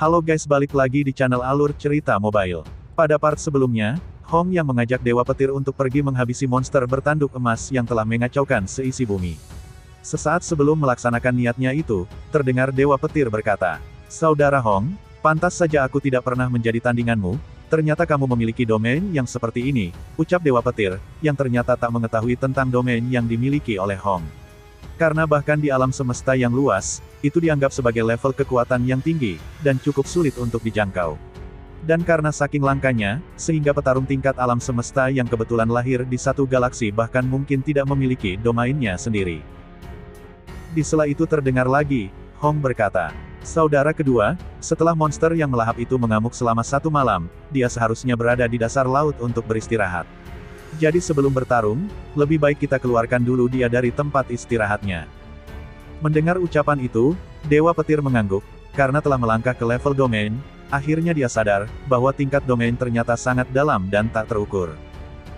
Halo guys, balik lagi di channel Alur Cerita Mobile. Pada part sebelumnya, Hong yang mengajak Dewa Petir untuk pergi menghabisi monster bertanduk emas yang telah mengacaukan seisi bumi. Sesaat sebelum melaksanakan niatnya itu, terdengar Dewa Petir berkata, "Saudara Hong, pantas saja aku tidak pernah menjadi tandinganmu, ternyata kamu memiliki domain yang seperti ini," ucap Dewa Petir, yang ternyata tak mengetahui tentang domain yang dimiliki oleh Hong. Karena bahkan di alam semesta yang luas, itu dianggap sebagai level kekuatan yang tinggi, dan cukup sulit untuk dijangkau. Dan karena saking langkanya, sehingga petarung tingkat alam semesta yang kebetulan lahir di satu galaksi bahkan mungkin tidak memiliki domainnya sendiri. Di sela itu terdengar lagi, Hong berkata, "Saudara kedua, setelah monster yang melahap itu mengamuk selama 1 malam, dia seharusnya berada di dasar laut untuk beristirahat. Jadi sebelum bertarung, lebih baik kita keluarkan dulu dia dari tempat istirahatnya." Mendengar ucapan itu, Dewa Petir mengangguk, karena telah melangkah ke level domain, akhirnya dia sadar, bahwa tingkat domain ternyata sangat dalam dan tak terukur.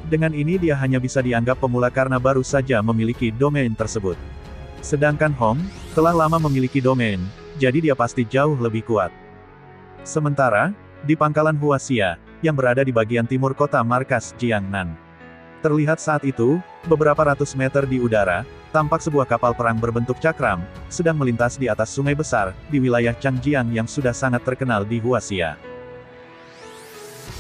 Dengan ini dia hanya bisa dianggap pemula karena baru saja memiliki domain tersebut. Sedangkan Hong, telah lama memiliki domain, jadi dia pasti jauh lebih kuat. Sementara, di pangkalan Huaxia, yang berada di bagian timur kota markas Jiangnan. Terlihat saat itu, beberapa ratus meter di udara, tampak sebuah kapal perang berbentuk cakram, sedang melintas di atas sungai besar, di wilayah Changjiang yang sudah sangat terkenal di Huaxia.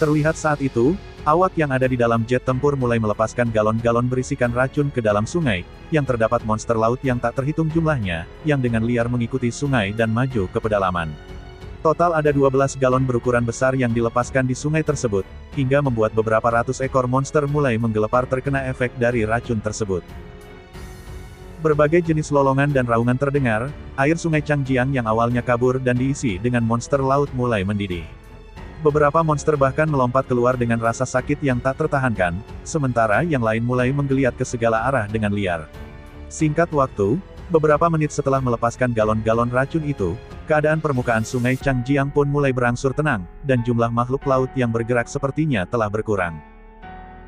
Terlihat saat itu, awak yang ada di dalam jet tempur mulai melepaskan galon-galon berisikan racun ke dalam sungai, yang terdapat monster laut yang tak terhitung jumlahnya, yang dengan liar mengikuti sungai dan maju ke pedalaman. Total ada 12 galon berukuran besar yang dilepaskan di sungai tersebut, hingga membuat beberapa ratus ekor monster mulai menggelepar terkena efek dari racun tersebut. Berbagai jenis lolongan dan raungan terdengar, air sungai Changjiang yang awalnya kabur dan diisi dengan monster laut mulai mendidih. Beberapa monster bahkan melompat keluar dengan rasa sakit yang tak tertahankan, sementara yang lain mulai menggeliat ke segala arah dengan liar. Singkat waktu, beberapa menit setelah melepaskan galon-galon racun itu, keadaan permukaan sungai Changjiang pun mulai berangsur tenang, dan jumlah makhluk laut yang bergerak sepertinya telah berkurang.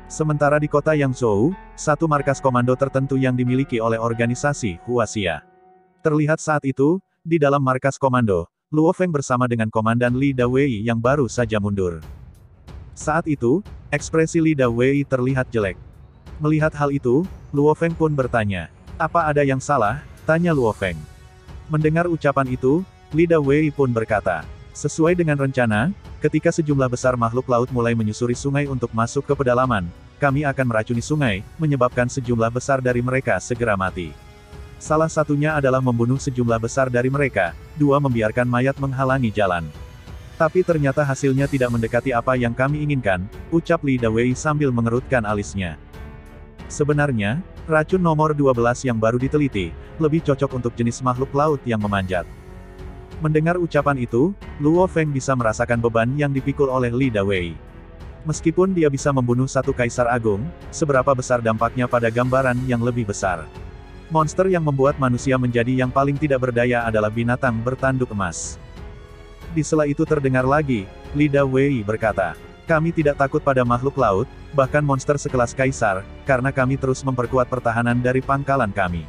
Sementara di kota Yangzhou, satu markas komando tertentu yang dimiliki oleh organisasi Huaxia. Terlihat saat itu, di dalam markas komando, Luo Feng bersama dengan Komandan Li Dawei yang baru saja mundur. Saat itu, ekspresi Li Dawei terlihat jelek. Melihat hal itu, Luo Feng pun bertanya, "Apa ada yang salah?" tanya Luo Feng. Mendengar ucapan itu, Li Dawei pun berkata, "Sesuai dengan rencana, ketika sejumlah besar makhluk laut mulai menyusuri sungai untuk masuk ke pedalaman, kami akan meracuni sungai, menyebabkan sejumlah besar dari mereka segera mati. Salah satunya adalah membunuh sejumlah besar dari mereka, 2 membiarkan mayat menghalangi jalan. Tapi ternyata hasilnya tidak mendekati apa yang kami inginkan," ucap Li Dawei sambil mengerutkan alisnya. Sebenarnya, racun nomor 12 yang baru diteliti, lebih cocok untuk jenis makhluk laut yang memanjat. Mendengar ucapan itu, Luo Feng bisa merasakan beban yang dipikul oleh Li Dawei. Meskipun dia bisa membunuh satu kaisar agung, seberapa besar dampaknya pada gambaran yang lebih besar. Monster yang membuat manusia menjadi yang paling tidak berdaya adalah binatang bertanduk emas. Di sela itu terdengar lagi, Li Dawei berkata, "Kami tidak takut pada makhluk laut, bahkan monster sekelas kaisar, karena kami terus memperkuat pertahanan dari pangkalan kami.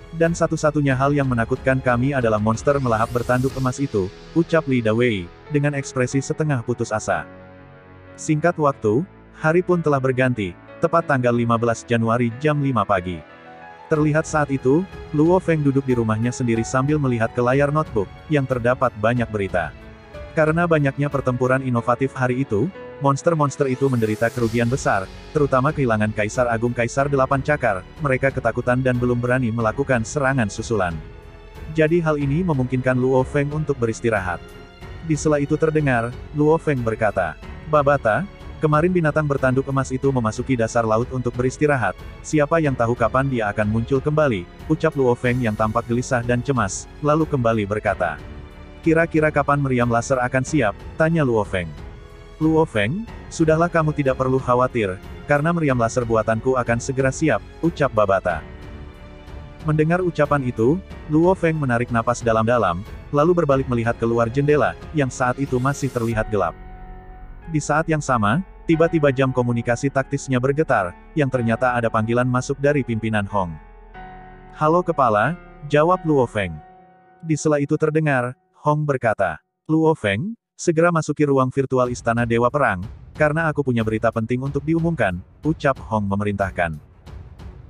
Dan satu-satunya hal yang menakutkan kami adalah monster melahap bertanduk emas itu," ucap Li Dawei, dengan ekspresi setengah putus asa. Singkat waktu, hari pun telah berganti, tepat tanggal 15 Januari jam 5 pagi. Terlihat saat itu, Luo Feng duduk di rumahnya sendiri sambil melihat ke layar notebook, yang terdapat banyak berita. Karena banyaknya pertempuran inovatif hari itu, monster-monster itu menderita kerugian besar, terutama kehilangan Kaisar Agung Kaisar 8 Cakar, mereka ketakutan dan belum berani melakukan serangan susulan. Jadi hal ini memungkinkan Luo Feng untuk beristirahat. Di sela itu terdengar, Luo Feng berkata, "Babata, kemarin binatang bertanduk emas itu memasuki dasar laut untuk beristirahat, siapa yang tahu kapan dia akan muncul kembali," ucap Luo Feng yang tampak gelisah dan cemas, lalu kembali berkata, "Kira-kira kapan meriam laser akan siap?" tanya Luo Feng. "Luo Feng, sudahlah kamu tidak perlu khawatir, karena meriam laser buatanku akan segera siap," ucap Babata. Mendengar ucapan itu, Luo Feng menarik napas dalam-dalam, lalu berbalik melihat keluar jendela, yang saat itu masih terlihat gelap. Di saat yang sama, tiba-tiba jam komunikasi taktisnya bergetar, yang ternyata ada panggilan masuk dari pimpinan Hong. "Halo kepala," jawab Luo Feng. Di sela itu terdengar, Hong berkata, Luo Feng, segera masuki ruang virtual Istana Dewa Perang, karena aku punya berita penting untuk diumumkan, ucap Hong memerintahkan.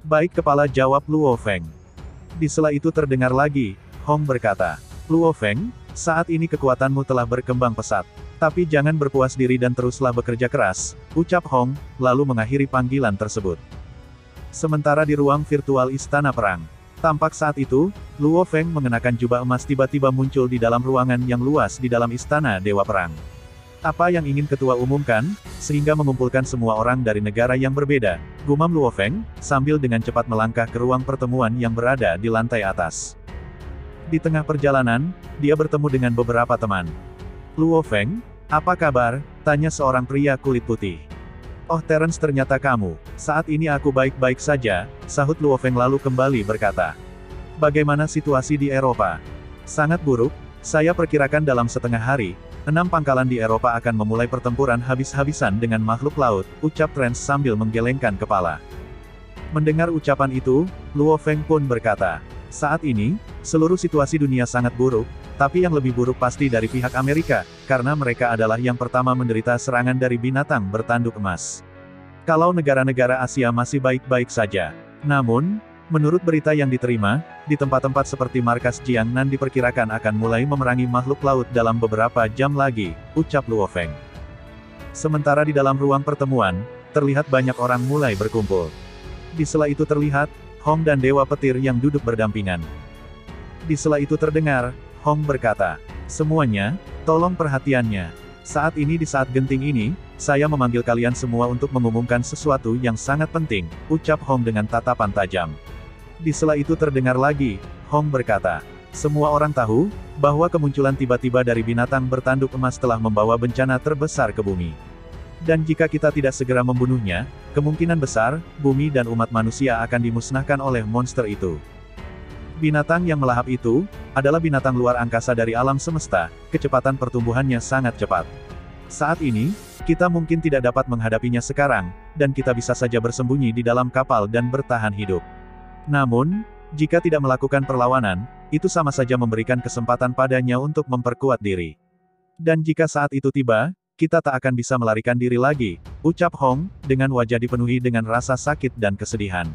Baik kepala, jawab Luo Feng. Di sela itu terdengar lagi, Hong berkata, Luo Feng, saat ini kekuatanmu telah berkembang pesat. Tapi jangan berpuas diri dan teruslah bekerja keras, ucap Hong, lalu mengakhiri panggilan tersebut. Sementara di ruang virtual Istana Perang, tampak saat itu, Luo Feng mengenakan jubah emas tiba-tiba muncul di dalam ruangan yang luas di dalam Istana Dewa Perang. Apa yang ingin ketua umumkan, sehingga mengumpulkan semua orang dari negara yang berbeda, gumam Luo Feng, sambil dengan cepat melangkah ke ruang pertemuan yang berada di lantai atas. Di tengah perjalanan, dia bertemu dengan beberapa teman. Luo Feng, apa kabar? Tanya seorang pria kulit putih. Oh Terence, ternyata kamu. Saat ini aku baik-baik saja, sahut Luo Feng lalu kembali berkata. Bagaimana situasi di Eropa? Sangat buruk, saya perkirakan dalam setengah hari, 6 pangkalan di Eropa akan memulai pertempuran habis-habisan dengan makhluk laut, ucap Terence sambil menggelengkan kepala. Mendengar ucapan itu, Luo Feng pun berkata, saat ini, seluruh situasi dunia sangat buruk, tapi yang lebih buruk pasti dari pihak Amerika, karena mereka adalah yang pertama menderita serangan dari binatang bertanduk emas. Kalau negara-negara Asia masih baik-baik saja. Namun, menurut berita yang diterima, di tempat-tempat seperti markas Jiangnan diperkirakan akan mulai memerangi makhluk laut dalam beberapa jam lagi, ucap Luo Feng. Sementara di dalam ruang pertemuan, terlihat banyak orang mulai berkumpul. Di sela itu terlihat, Hong dan Dewa Petir yang duduk berdampingan. Di sela itu terdengar, Hong berkata, semuanya, tolong perhatiannya. Saat ini di saat genting ini, saya memanggil kalian semua untuk mengumumkan sesuatu yang sangat penting, ucap Hong dengan tatapan tajam. Di sela itu terdengar lagi, Hong berkata, semua orang tahu, bahwa kemunculan tiba-tiba dari binatang bertanduk emas telah membawa bencana terbesar ke bumi. Dan jika kita tidak segera membunuhnya, kemungkinan besar, bumi dan umat manusia akan dimusnahkan oleh monster itu. Binatang yang melahap itu, adalah binatang luar angkasa dari alam semesta, kecepatan pertumbuhannya sangat cepat. Saat ini, kita mungkin tidak dapat menghadapinya sekarang, dan kita bisa saja bersembunyi di dalam kapal dan bertahan hidup. Namun, jika tidak melakukan perlawanan, itu sama saja memberikan kesempatan padanya untuk memperkuat diri. Dan jika saat itu tiba, kita tak akan bisa melarikan diri lagi, ucap Hong, dengan wajah dipenuhi dengan rasa sakit dan kesedihan.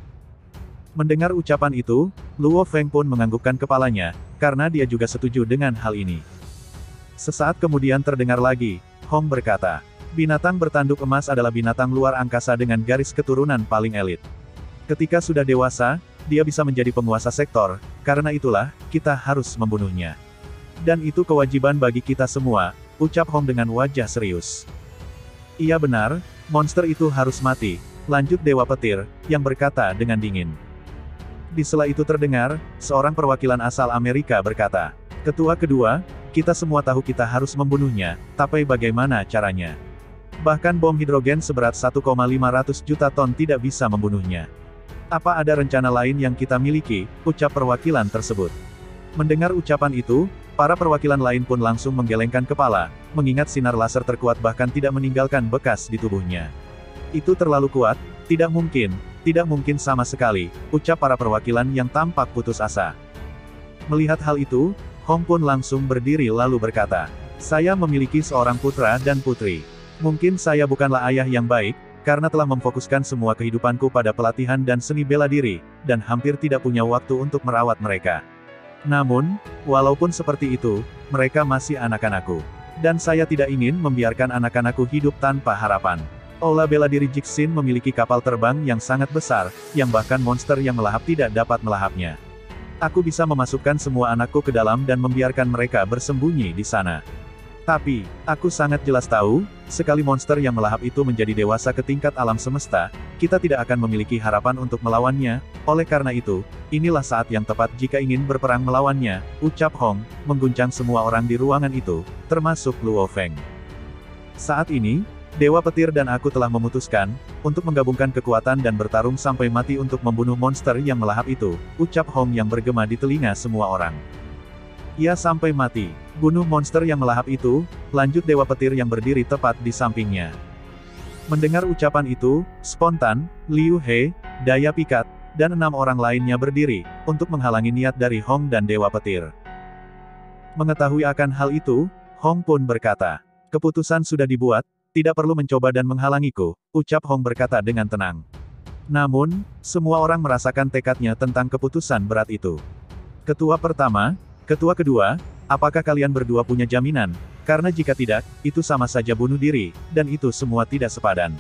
Mendengar ucapan itu, Luo Feng pun menganggukkan kepalanya, karena dia juga setuju dengan hal ini. Sesaat kemudian terdengar lagi, Hong berkata, binatang bertanduk emas adalah binatang luar angkasa dengan garis keturunan paling elit. Ketika sudah dewasa, dia bisa menjadi penguasa sektor, karena itulah, kita harus membunuhnya. Dan itu kewajiban bagi kita semua, ucap Hong dengan wajah serius. Iya benar, monster itu harus mati, lanjut Dewa Petir, yang berkata dengan dingin. Di sela itu terdengar, seorang perwakilan asal Amerika berkata, Ketua kedua, kita semua tahu kita harus membunuhnya, tapi bagaimana caranya? Bahkan bom hidrogen seberat 1,5 juta ton tidak bisa membunuhnya. Apa ada rencana lain yang kita miliki, ucap perwakilan tersebut. Mendengar ucapan itu, para perwakilan lain pun langsung menggelengkan kepala, mengingat sinar laser terkuat bahkan tidak meninggalkan bekas di tubuhnya. Itu terlalu kuat, tidak mungkin sama sekali, ucap para perwakilan yang tampak putus asa. Melihat hal itu, Hong pun langsung berdiri lalu berkata, saya memiliki seorang putra dan putri. Mungkin saya bukanlah ayah yang baik, karena telah memfokuskan semua kehidupanku pada pelatihan dan seni bela diri, dan hampir tidak punya waktu untuk merawat mereka. Namun, walaupun seperti itu, mereka masih anak-anakku. Dan saya tidak ingin membiarkan anak-anakku hidup tanpa harapan. Aula bela diri Jixin memiliki kapal terbang yang sangat besar, yang bahkan monster yang melahap tidak dapat melahapnya. Aku bisa memasukkan semua anakku ke dalam dan membiarkan mereka bersembunyi di sana. Tapi, aku sangat jelas tahu, sekali monster yang melahap itu menjadi dewasa ke tingkat alam semesta, kita tidak akan memiliki harapan untuk melawannya, oleh karena itu, inilah saat yang tepat jika ingin berperang melawannya, ucap Hong, mengguncang semua orang di ruangan itu, termasuk Luo Feng. Saat ini, Dewa Petir dan aku telah memutuskan, untuk menggabungkan kekuatan dan bertarung sampai mati untuk membunuh monster yang melahap itu, ucap Hong yang bergema di telinga semua orang. Ya sampai mati, bunuh monster yang melahap itu, lanjut Dewa Petir yang berdiri tepat di sampingnya. Mendengar ucapan itu, spontan, Liu He, Daya Pikat, dan 6 orang lainnya berdiri, untuk menghalangi niat dari Hong dan Dewa Petir. Mengetahui akan hal itu, Hong pun berkata. Keputusan sudah dibuat, tidak perlu mencoba dan menghalangiku, ucap Hong berkata dengan tenang. Namun, semua orang merasakan tekadnya tentang keputusan berat itu. Ketua pertama, ketua kedua, apakah kalian berdua punya jaminan? Karena jika tidak, itu sama saja bunuh diri, dan itu semua tidak sepadan.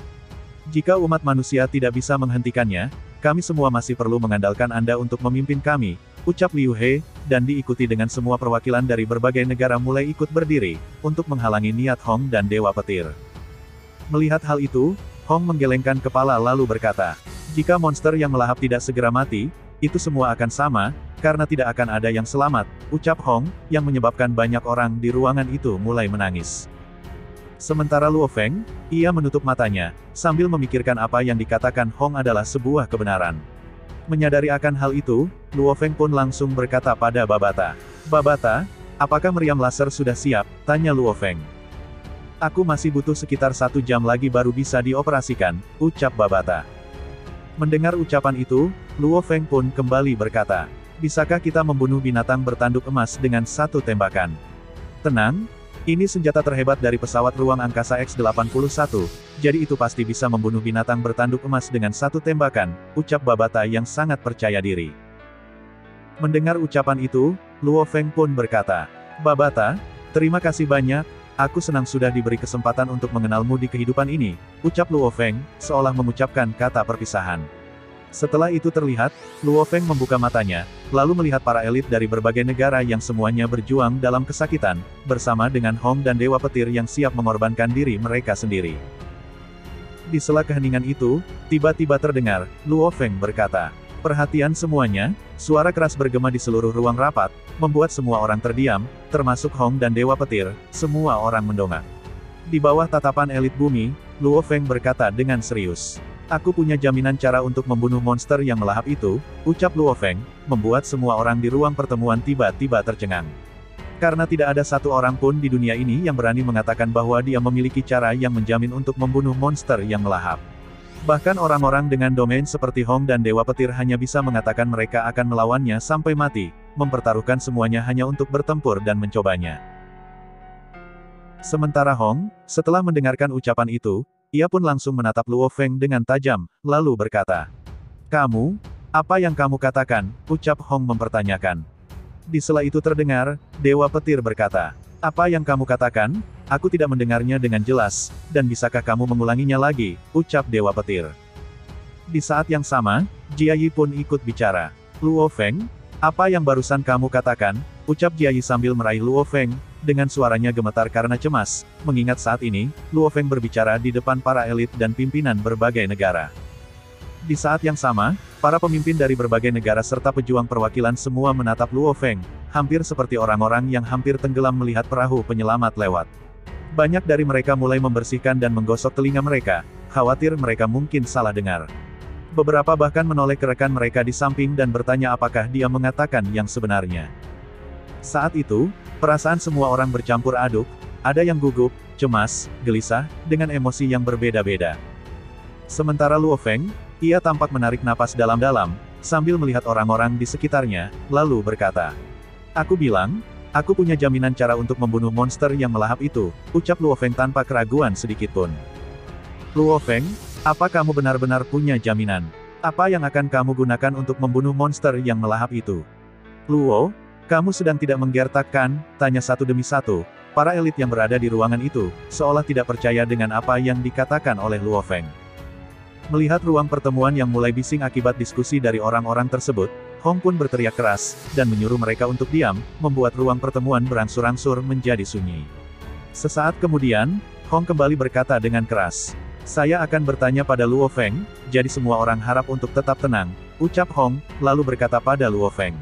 Jika umat manusia tidak bisa menghentikannya, kami semua masih perlu mengandalkan Anda untuk memimpin kami, ucap Liu He, dan diikuti dengan semua perwakilan dari berbagai negara mulai ikut berdiri, untuk menghalangi niat Hong dan Dewa Petir. Melihat hal itu, Hong menggelengkan kepala lalu berkata, jika monster yang melahap tidak segera mati, itu semua akan sama, karena tidak akan ada yang selamat, ucap Hong, yang menyebabkan banyak orang di ruangan itu mulai menangis. Sementara Luo Feng, ia menutup matanya, sambil memikirkan apa yang dikatakan Hong adalah sebuah kebenaran. Menyadari akan hal itu, Luo Feng pun langsung berkata pada Babata. Babata, apakah meriam laser sudah siap? Tanya Luo Feng. Aku masih butuh sekitar 1 jam lagi baru bisa dioperasikan, ucap Babata. Mendengar ucapan itu, Luo Feng pun kembali berkata, bisakah kita membunuh binatang bertanduk emas dengan 1 tembakan? Tenang, ini senjata terhebat dari pesawat ruang angkasa X-81, jadi itu pasti bisa membunuh binatang bertanduk emas dengan 1 tembakan, ucap Babata yang sangat percaya diri. Mendengar ucapan itu, Luo Feng pun berkata, Babata, terima kasih banyak, aku senang sudah diberi kesempatan untuk mengenalmu di kehidupan ini, ucap Luo Feng, seolah mengucapkan kata perpisahan. Setelah itu terlihat, Luo Feng membuka matanya, lalu melihat para elit dari berbagai negara yang semuanya berjuang dalam kesakitan, bersama dengan Hong dan Dewa Petir yang siap mengorbankan diri mereka sendiri. Di sela keheningan itu, tiba-tiba terdengar, Luo Feng berkata, perhatian semuanya, suara keras bergema di seluruh ruang rapat, membuat semua orang terdiam, termasuk Hong dan Dewa Petir, semua orang mendongak. Di bawah tatapan elit bumi, Luo Feng berkata dengan serius. Aku punya jaminan cara untuk membunuh monster yang melahap itu, ucap Luo Feng, membuat semua orang di ruang pertemuan tiba-tiba tercengang. Karena tidak ada satu orang pun di dunia ini yang berani mengatakan bahwa dia memiliki cara yang menjamin untuk membunuh monster yang melahap. Bahkan orang-orang dengan domain seperti Hong dan Dewa Petir hanya bisa mengatakan mereka akan melawannya sampai mati, mempertaruhkan semuanya hanya untuk bertempur dan mencobanya. Sementara Hong, setelah mendengarkan ucapan itu, ia pun langsung menatap Luo Feng dengan tajam, lalu berkata, kamu, apa yang kamu katakan, ucap Hong mempertanyakan. Di sela itu terdengar, Dewa Petir berkata, apa yang kamu katakan, aku tidak mendengarnya dengan jelas, dan bisakah kamu mengulanginya lagi, ucap Dewa Petir. Di saat yang sama, Jia Yi pun ikut bicara. Luo Feng, apa yang barusan kamu katakan, ucap Jia Yi sambil meraih Luo Feng, dengan suaranya gemetar karena cemas, mengingat saat ini, Luo Feng berbicara di depan para elit dan pimpinan berbagai negara. Di saat yang sama, para pemimpin dari berbagai negara serta pejuang perwakilan semua menatap Luo Feng, hampir seperti orang-orang yang hampir tenggelam melihat perahu penyelamat lewat. Banyak dari mereka mulai membersihkan dan menggosok telinga mereka, khawatir mereka mungkin salah dengar. Beberapa bahkan menoleh ke rekan mereka di samping dan bertanya apakah dia mengatakan yang sebenarnya. Saat itu, perasaan semua orang bercampur aduk, ada yang gugup, cemas, gelisah, dengan emosi yang berbeda-beda. Sementara Luo Feng, ia tampak menarik napas dalam-dalam, sambil melihat orang-orang di sekitarnya, lalu berkata, aku bilang, aku punya jaminan cara untuk membunuh monster yang melahap itu, ucap Luo Feng tanpa keraguan sedikitpun. Luo Feng, apa kamu benar-benar punya jaminan? Apa yang akan kamu gunakan untuk membunuh monster yang melahap itu? Luo, kamu sedang tidak menggertakkan, tanya satu demi satu, para elit yang berada di ruangan itu, seolah tidak percaya dengan apa yang dikatakan oleh Luo Feng. Melihat ruang pertemuan yang mulai bising akibat diskusi dari orang-orang tersebut, Hong pun berteriak keras, dan menyuruh mereka untuk diam, membuat ruang pertemuan berangsur-angsur menjadi sunyi. Sesaat kemudian, Hong kembali berkata dengan keras, saya akan bertanya pada Luo Feng, jadi semua orang harap untuk tetap tenang, ucap Hong, lalu berkata pada Luo Feng.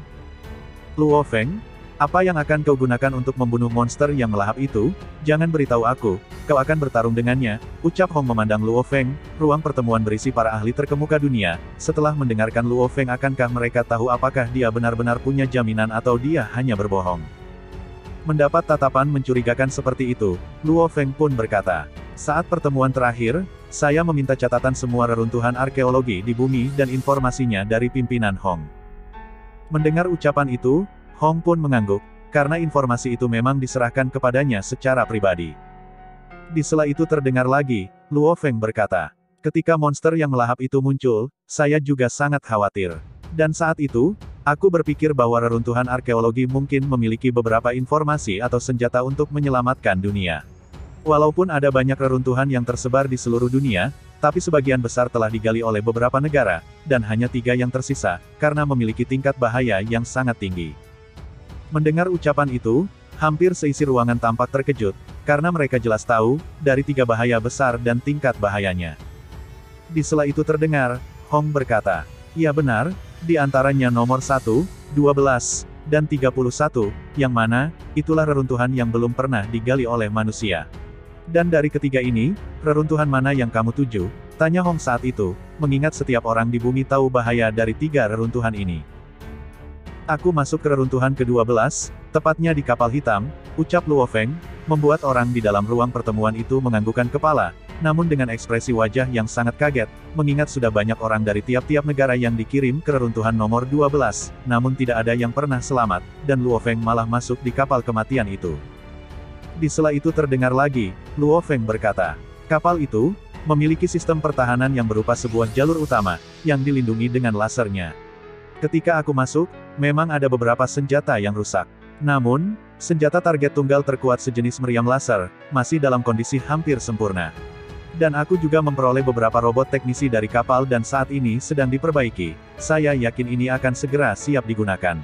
Luo Feng, apa yang akan kau gunakan untuk membunuh monster yang melahap itu? Jangan beritahu aku, kau akan bertarung dengannya, ucap Hong memandang Luo Feng. Ruang pertemuan berisi para ahli terkemuka dunia. Setelah mendengarkan Luo Feng, akankah mereka tahu apakah dia benar-benar punya jaminan atau dia hanya berbohong? Mendapat tatapan mencurigakan seperti itu, Luo Feng pun berkata, saat pertemuan terakhir, saya meminta catatan semua reruntuhan arkeologi di bumi dan informasinya dari pimpinan Hong. Mendengar ucapan itu, Hong pun mengangguk, karena informasi itu memang diserahkan kepadanya secara pribadi. Di sela itu terdengar lagi, Luo Feng berkata, ketika monster yang melahap itu muncul, saya juga sangat khawatir. Dan saat itu, aku berpikir bahwa reruntuhan arkeologi mungkin memiliki beberapa informasi atau senjata untuk menyelamatkan dunia. Walaupun ada banyak reruntuhan yang tersebar di seluruh dunia, tapi sebagian besar telah digali oleh beberapa negara, dan hanya 3 yang tersisa, karena memiliki tingkat bahaya yang sangat tinggi. Mendengar ucapan itu, hampir seisi ruangan tampak terkejut, karena mereka jelas tahu, dari 3 bahaya besar dan tingkat bahayanya. Di sela itu terdengar, Hong berkata, ya benar, di antaranya nomor 1, 12, dan 31, yang mana, itulah reruntuhan yang belum pernah digali oleh manusia. Dan dari ketiga ini, reruntuhan mana yang kamu tuju? Tanya Hong saat itu, mengingat setiap orang di bumi tahu bahaya dari 3 reruntuhan ini. Aku masuk ke reruntuhan ke-12, tepatnya di kapal hitam, ucap Luo Feng, membuat orang di dalam ruang pertemuan itu menganggukkan kepala, namun dengan ekspresi wajah yang sangat kaget, mengingat sudah banyak orang dari tiap-tiap negara yang dikirim ke reruntuhan nomor 12, namun tidak ada yang pernah selamat, dan Luo Feng malah masuk di kapal kematian itu. Di sela itu terdengar lagi, Luo Feng berkata, kapal itu memiliki sistem pertahanan yang berupa sebuah jalur utama, yang dilindungi dengan lasernya. Ketika aku masuk, memang ada beberapa senjata yang rusak. Namun, senjata target tunggal terkuat sejenis meriam laser, masih dalam kondisi hampir sempurna. Dan aku juga memperoleh beberapa robot teknisi dari kapal dan saat ini sedang diperbaiki. Saya yakin ini akan segera siap digunakan.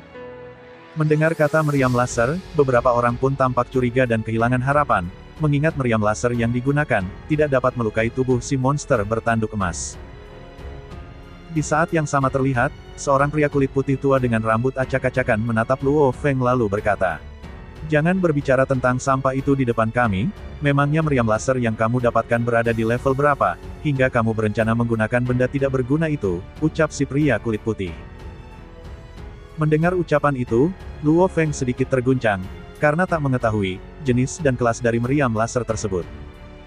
Mendengar kata meriam laser, beberapa orang pun tampak curiga dan kehilangan harapan, mengingat meriam laser yang digunakan, tidak dapat melukai tubuh si monster bertanduk emas. Di saat yang sama terlihat, seorang pria kulit putih tua dengan rambut acak-acakan menatap Luo Feng lalu berkata, jangan berbicara tentang sampah itu di depan kami, memangnya meriam laser yang kamu dapatkan berada di level berapa, hingga kamu berencana menggunakan benda tidak berguna itu, ucap si pria kulit putih. Mendengar ucapan itu, Luo Feng sedikit terguncang, karena tak mengetahui jenis dan kelas dari meriam laser tersebut.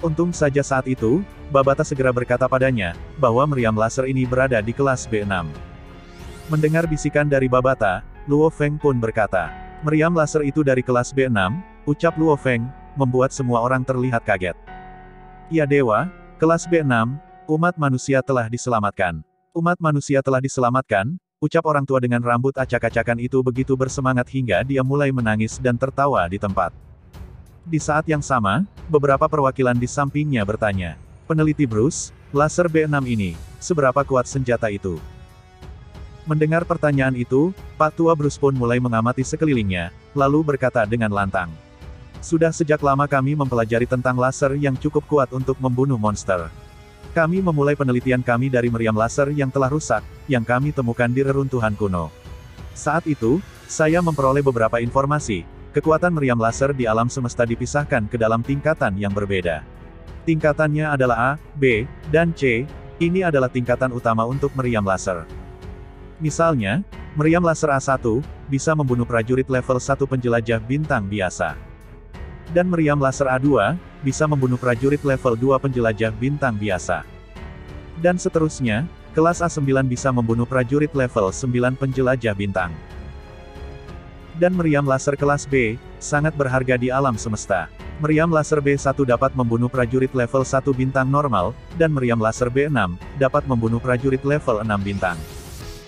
Untung saja saat itu, Babata segera berkata padanya, bahwa meriam laser ini berada di kelas B6. Mendengar bisikan dari Babata, Luo Feng pun berkata, meriam laser itu dari kelas B6, ucap Luo Feng, membuat semua orang terlihat kaget. Ya dewa, kelas B6, umat manusia telah diselamatkan. Umat manusia telah diselamatkan, ucap orang tua dengan rambut acak-acakan itu begitu bersemangat hingga dia mulai menangis dan tertawa di tempat. Di saat yang sama, beberapa perwakilan di sampingnya bertanya, peneliti Bruce, laser B6 ini, seberapa kuat senjata itu? Mendengar pertanyaan itu, Pak Tua Bruce pun mulai mengamati sekelilingnya, lalu berkata dengan lantang. Sudah sejak lama kami mempelajari tentang laser yang cukup kuat untuk membunuh monster. Kami memulai penelitian kami dari meriam laser yang telah rusak, yang kami temukan di reruntuhan kuno. Saat itu, saya memperoleh beberapa informasi, kekuatan meriam laser di alam semesta dipisahkan ke dalam tingkatan yang berbeda. Tingkatannya adalah A, B, dan C, ini adalah tingkatan utama untuk meriam laser. Misalnya, meriam laser A1, bisa membunuh prajurit level 1 penjelajah bintang biasa. Dan meriam laser A2, bisa membunuh prajurit level 2 penjelajah bintang biasa. Dan seterusnya, kelas A9 bisa membunuh prajurit level 9 penjelajah bintang. Dan meriam laser kelas B, sangat berharga di alam semesta. Meriam laser B1 dapat membunuh prajurit level 1 bintang normal, dan meriam laser B6, dapat membunuh prajurit level 6 bintang.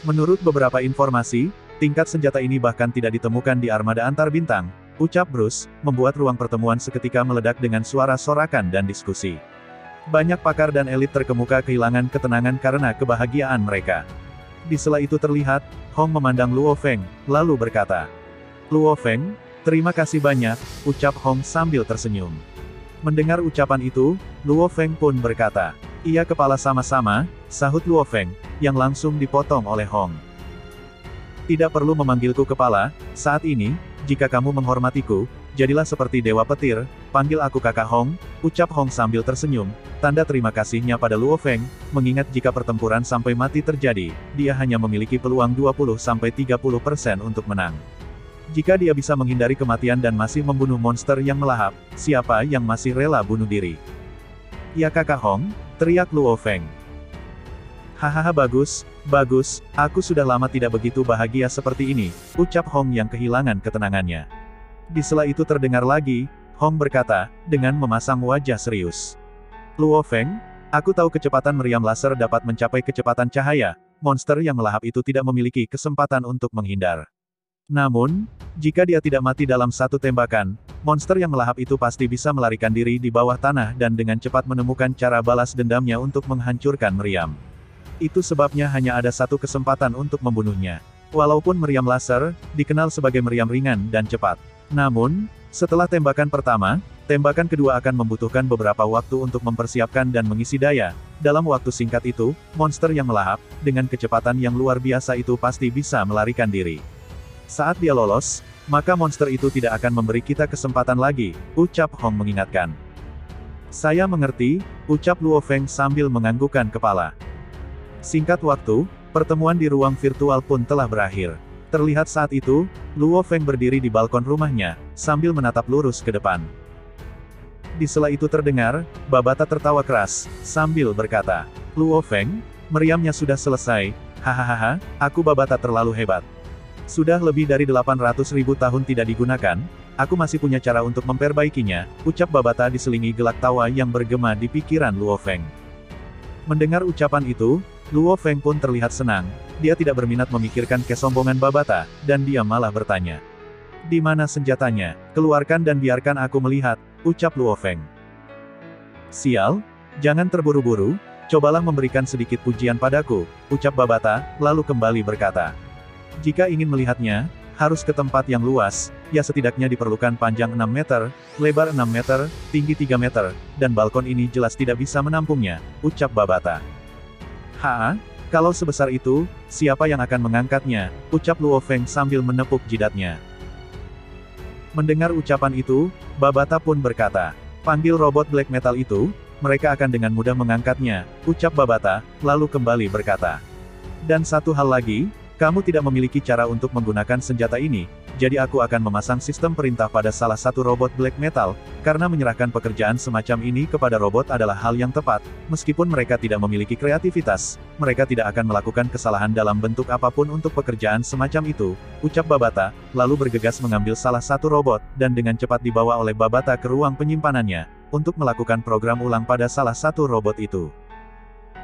Menurut beberapa informasi, tingkat senjata ini bahkan tidak ditemukan di armada antar bintang, ucap Bruce, membuat ruang pertemuan seketika meledak dengan suara sorakan dan diskusi. Banyak pakar dan elit terkemuka kehilangan ketenangan karena kebahagiaan mereka. Di sela itu terlihat, Hong memandang Luo Feng, lalu berkata, Luo Feng, terima kasih banyak, ucap Hong sambil tersenyum. Mendengar ucapan itu, Luo Feng pun berkata, iya kepala sama-sama, sahut Luo Feng, yang langsung dipotong oleh Hong. Tidak perlu memanggilku kepala, saat ini, jika kamu menghormatiku, jadilah seperti Dewa Petir, panggil aku Kakak Hong, ucap Hong sambil tersenyum, tanda terima kasihnya pada Luo Feng, mengingat jika pertempuran sampai mati terjadi, dia hanya memiliki peluang 20-30% untuk menang. Jika dia bisa menghindari kematian dan masih membunuh monster yang melahap, siapa yang masih rela bunuh diri? Ya Kakak Hong, teriak Luo Feng. Hahaha bagus, bagus, aku sudah lama tidak begitu bahagia seperti ini, ucap Hong yang kehilangan ketenangannya. Di sela itu terdengar lagi, Hong berkata, dengan memasang wajah serius. Luo Feng, aku tahu kecepatan meriam laser dapat mencapai kecepatan cahaya, monster yang melahap itu tidak memiliki kesempatan untuk menghindar. Namun, jika dia tidak mati dalam satu tembakan, monster yang melahap itu pasti bisa melarikan diri di bawah tanah dan dengan cepat menemukan cara balas dendamnya untuk menghancurkan meriam. Itu sebabnya hanya ada satu kesempatan untuk membunuhnya. Walaupun meriam laser dikenal sebagai meriam ringan dan cepat. Namun, setelah tembakan pertama, tembakan kedua akan membutuhkan beberapa waktu untuk mempersiapkan dan mengisi daya. Dalam waktu singkat itu, monster yang melahap, dengan kecepatan yang luar biasa itu pasti bisa melarikan diri. Saat dia lolos, maka monster itu tidak akan memberi kita kesempatan lagi, ucap Hong mengingatkan. Saya mengerti, ucap Luo Feng sambil menganggukkan kepala. Singkat waktu, pertemuan di ruang virtual pun telah berakhir. Terlihat saat itu, Luo Feng berdiri di balkon rumahnya, sambil menatap lurus ke depan. Di sela itu terdengar, Babata tertawa keras, sambil berkata, Luo Feng, meriamnya sudah selesai, hahaha, aku Babata terlalu hebat. Sudah lebih dari 800.000 tahun tidak digunakan, aku masih punya cara untuk memperbaikinya, ucap Babata diselingi gelak tawa yang bergema di pikiran Luo Feng. Mendengar ucapan itu, Luo Feng pun terlihat senang, dia tidak berminat memikirkan kesombongan Babata, dan dia malah bertanya. Di mana senjatanya? Keluarkan dan biarkan aku melihat, ucap Luo Feng. Sial, jangan terburu-buru, cobalah memberikan sedikit pujian padaku, ucap Babata, lalu kembali berkata. Jika ingin melihatnya, harus ke tempat yang luas, ya setidaknya diperlukan panjang 6 meter, lebar 6 meter, tinggi 3 meter, dan balkon ini jelas tidak bisa menampungnya, ucap Babata. Kalau sebesar itu, siapa yang akan mengangkatnya, ucap Luo Feng sambil menepuk jidatnya. Mendengar ucapan itu, Babata pun berkata, panggil robot black metal itu, mereka akan dengan mudah mengangkatnya, ucap Babata, lalu kembali berkata. Dan satu hal lagi, kamu tidak memiliki cara untuk menggunakan senjata ini, jadi aku akan memasang sistem perintah pada salah satu robot black metal, karena menyerahkan pekerjaan semacam ini kepada robot adalah hal yang tepat, meskipun mereka tidak memiliki kreativitas, mereka tidak akan melakukan kesalahan dalam bentuk apapun untuk pekerjaan semacam itu, ucap Babata, lalu bergegas mengambil salah satu robot, dan dengan cepat dibawa oleh Babata ke ruang penyimpanannya, untuk melakukan program ulang pada salah satu robot itu.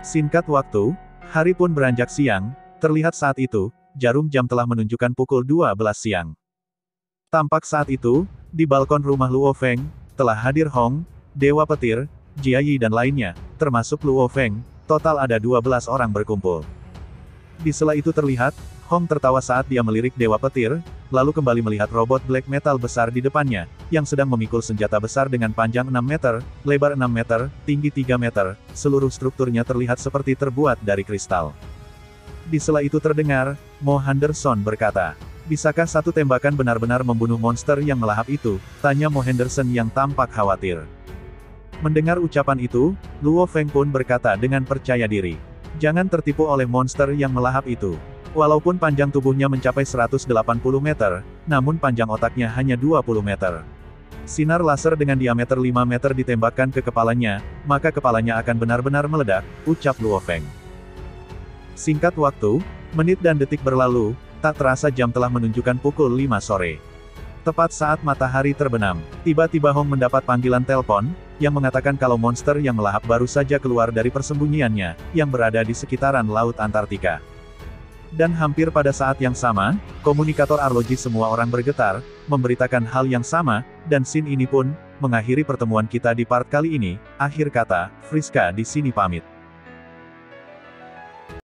Singkat waktu, hari pun beranjak siang. Terlihat saat itu, jarum jam telah menunjukkan pukul 12 siang. Tampak saat itu, di balkon rumah Luo Feng, telah hadir Hong, Dewa Petir, Jia Yi dan lainnya, termasuk Luo Feng, total ada 12 orang berkumpul. Di sela itu terlihat, Hong tertawa saat dia melirik Dewa Petir, lalu kembali melihat robot black metal besar di depannya, yang sedang memikul senjata besar dengan panjang 6 meter, lebar 6 meter, tinggi 3 meter, seluruh strukturnya terlihat seperti terbuat dari kristal. Di sela itu terdengar, Mo Henderson berkata, bisakah satu tembakan benar-benar membunuh monster yang melahap itu? Tanya Mo Henderson yang tampak khawatir. Mendengar ucapan itu, Luo Feng pun berkata dengan percaya diri. Jangan tertipu oleh monster yang melahap itu. Walaupun panjang tubuhnya mencapai 180 meter, namun panjang otaknya hanya 20 meter. Sinar laser dengan diameter 5 meter ditembakkan ke kepalanya, maka kepalanya akan benar-benar meledak, ucap Luo Feng. Singkat waktu, menit dan detik berlalu, tak terasa jam telah menunjukkan pukul 5 sore. Tepat saat matahari terbenam, tiba-tiba Hong mendapat panggilan telepon, yang mengatakan kalau monster yang melahap baru saja keluar dari persembunyiannya, yang berada di sekitaran Laut Antartika. Dan hampir pada saat yang sama, komunikator arloji semua orang bergetar, memberitakan hal yang sama, dan scene ini pun, mengakhiri pertemuan kita di part kali ini, akhir kata, Friska di sini pamit.